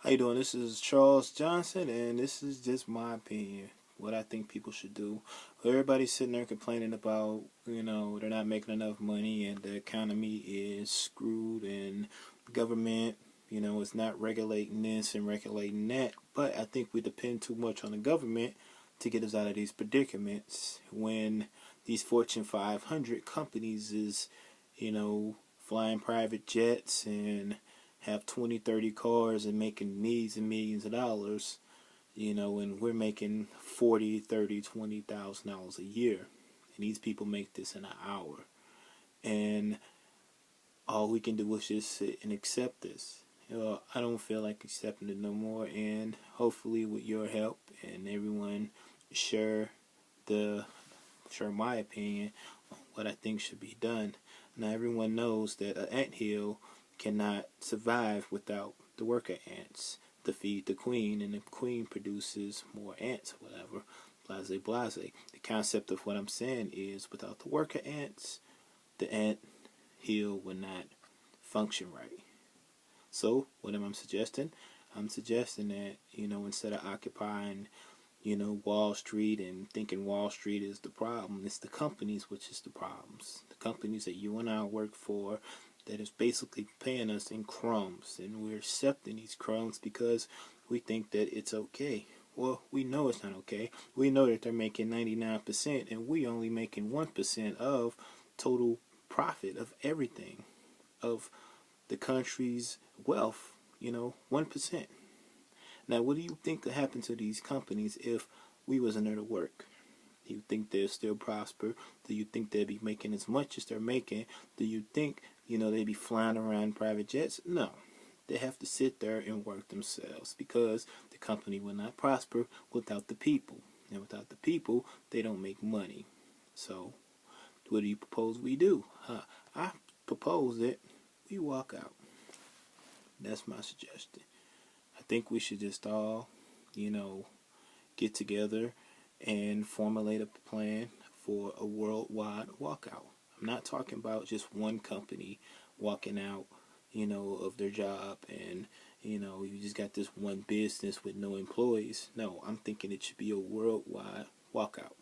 How you doing? This is Charles Johnson, and this is just my opinion. What I think people should do. Everybody's sitting there complaining about, they're not making enough money and the economy is screwed and the government, is not regulating this and regulating that. But I think we depend too much on the government to get us out of these predicaments when these Fortune 500 companies is, flying private jets and have 20, 30 cars and making millions and millions of dollars, and we're making 40, 30, $20,000 a year. And these people make this in an hour. And all we can do is just sit and accept this. I don't feel like accepting it no more. And hopefully with your help and everyone share the share my opinion on what I think should be done. Now everyone knows that an anthill cannot survive without the worker ants to feed the queen, and the queen produces more ants, whatever. Blase, blase. The concept of what I'm saying is, without the worker ants, the ant hill would not function right. So, what am I suggesting? I'm suggesting that, instead of occupying, Wall Street and thinking Wall Street is the problem, it's the companies which is the problems. The companies that you and I work for that is basically paying us in crumbs, and we're accepting these crumbs because we think that it's okay. Well, we know it's not okay. We know that they're making 99% and we only making 1% of total profit of everything, of the country's wealth, 1%. Now, what do you think could happen to these companies if we wasn't there to work? Do you think they'll still prosper? Do you think they'll be making as much as they're making? Do you think, they'd be flying around private jets? No. They have to sit there and work themselves because the company will not prosper without the people. And without the people, they don't make money. So, what do you propose we do? I propose that we walk out. That's my suggestion. I think we should just all, get together and formulate a plan for a worldwide walkout. I'm not talking about just one company walking out, of their job and, you just got this one business with no employees. No, I'm thinking it should be a worldwide walkout.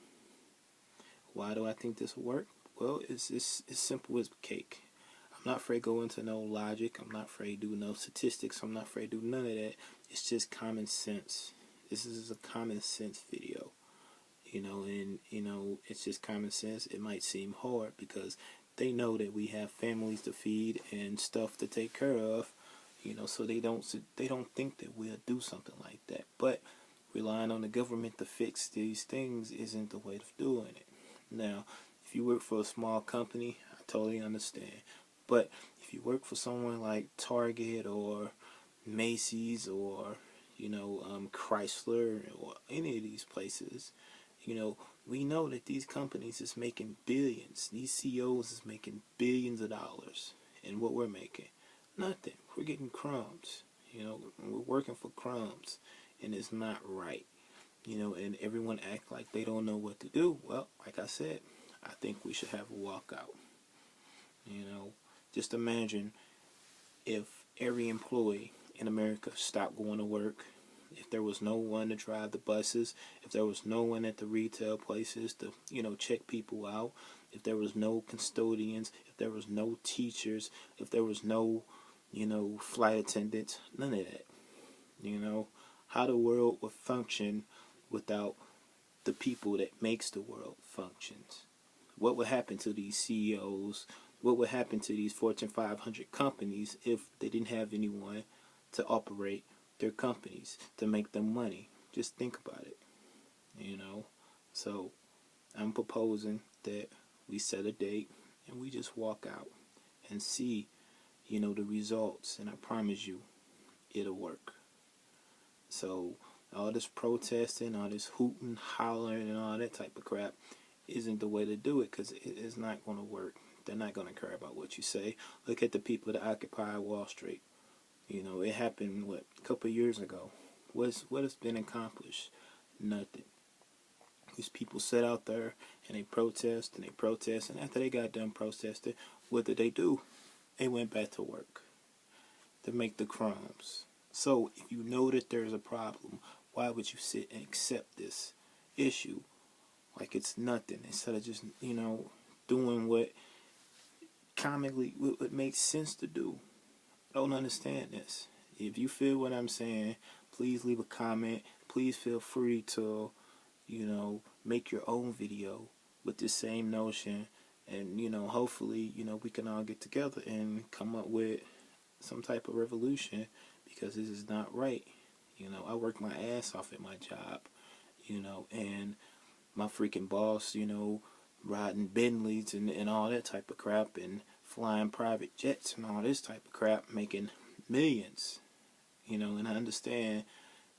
Why do I think this will work? Well, it's simple as cake. I'm not afraid to go into no logic. I'm not afraid to do no statistics. I'm not afraid to do none of that. It's just common sense. This is a common sense video. And it's just common sense. It might seem hard because they know that we have families to feed and stuff to take care of, so they don't think that we'll do something like that. But relying on the government to fix these things isn't the way of doing it. Now, if you work for a small company, I totally understand. But if you work for someone like Target or Macy's or Chrysler or any of these places, we know that these companies is making billions. These CEOs is making billions of dollars. And what we're making? Nothing. We're getting crumbs. We're working for crumbs. And it's not right. And everyone act like they don't know what to do. Well, like I said, I think we should have a walkout. Just imagine if every employee in America stopped going to work, if there was no one to drive the buses, if there was no one at the retail places to, check people out, if there was no custodians, if there was no teachers, if there was no, flight attendants, none of that. How the world would function without the people that makes the world functions. What would happen to these CEOs? What would happen to these Fortune 500 companies if they didn't have anyone to operate their companies, to make them money? Just think about it, So I'm proposing that we set a date and we just walk out and see, the results. And I promise you, it'll work. So all this protesting, all this hooting, hollering, and all that type of crap isn't the way to do it because it's not going to work. They're not going to care about what you say. Look at the people that occupy Wall Street. It happened, a couple of years ago. What has been accomplished? Nothing. These people sit out there and they protest and they protest. And after they got done protesting, what did they do? They went back to work to make the crumbs. So if you know that there's a problem, why would you sit and accept this issue like it's nothing, instead of just, doing what comically what makes sense to do? I don't understand this. If you feel what I'm saying, please leave a comment. Please feel free to, make your own video with this same notion. And, hopefully, we can all get together and come up with some type of revolution, because this is not right. I work my ass off at my job, and my freaking boss, riding Bentleys and all that type of crap, and flying private jets and all this type of crap, making millions, and I understand,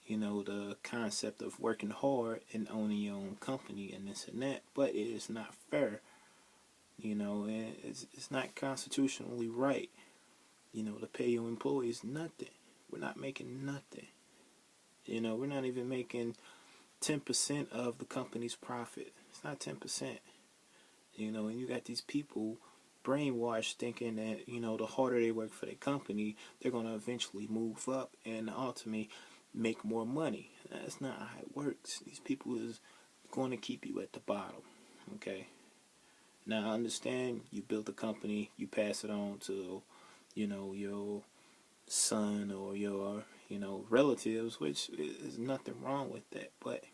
the concept of working hard and owning your own company and this and that, but it is not fair, and it's not constitutionally right, to pay your employees nothing. We're not making nothing. We're not even making 10% of the company's profit. It's not 10%. And you got these people brainwashed thinking that, the harder they work for their company, they're going to eventually move up and ultimately make more money. That's not how it works. These people is going to keep you at the bottom. Okay? Now, I understand you built a company, you pass it on to, your son or your, relatives, which is nothing wrong with that. But,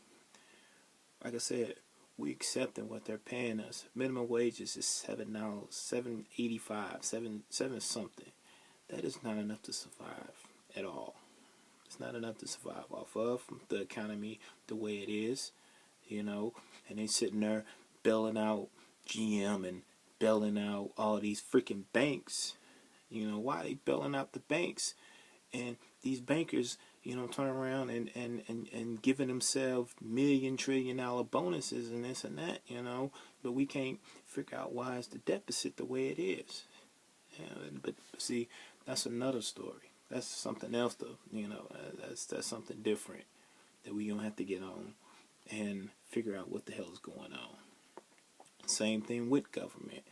like I said, we accepting what they're paying us. Minimum wages is $7, $7.85, seven something. That is not enough to survive at all. It's not enough to survive off of the economy the way it is, and they sitting there bailing out GM and bailing out all these freaking banks. Why are they bailing out the banks? And these bankers, turn around and giving themselves $1,000,000,000,000 bonuses and this and that, but we can't figure out why is the deficit the way it is. But see, that's another story. That's something else, though. That's something different that we gonna have to get on and figure out what the hell is going on. Same thing with government.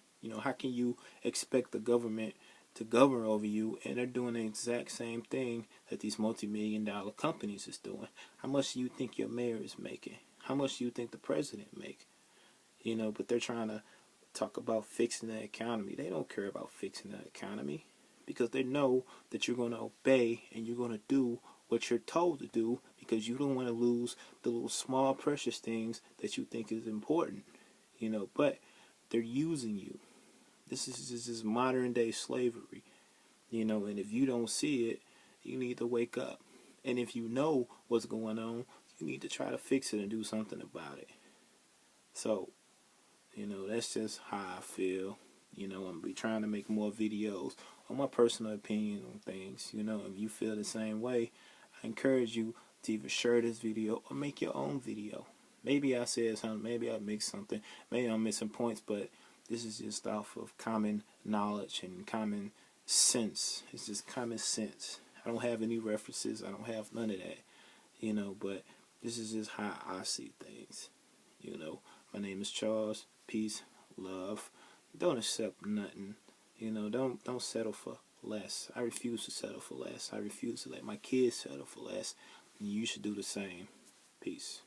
How can you expect the government to govern over you, and they're doing the exact same thing that these multi-million-dollar companies is doing? How much do you think your mayor is making? How much do you think the president make? But they're trying to talk about fixing the economy. They don't care about fixing the economy, because they know that you're going to obey and you're going to do what you're told to do, because you don't want to lose the little small precious things that you think is important. But they're using you. This is modern day slavery, and if you don't see it, you need to wake up. And if you know what's going on, you need to try to fix it and do something about it. So, that's just how I feel. I'm going to be trying to make more videos on my personal opinion on things. If you feel the same way, I encourage you to either share this video or make your own video. Maybe I said something, maybe I mixed something, maybe I'm missing points, but this is just off of common knowledge and common sense. It's just common sense. I don't have any references. I don't have none of that. But this is just how I see things. My name is Charles. Peace, love. Don't accept nothing. Don't settle for less. I refuse to settle for less. I refuse to let my kids settle for less. And you should do the same. Peace.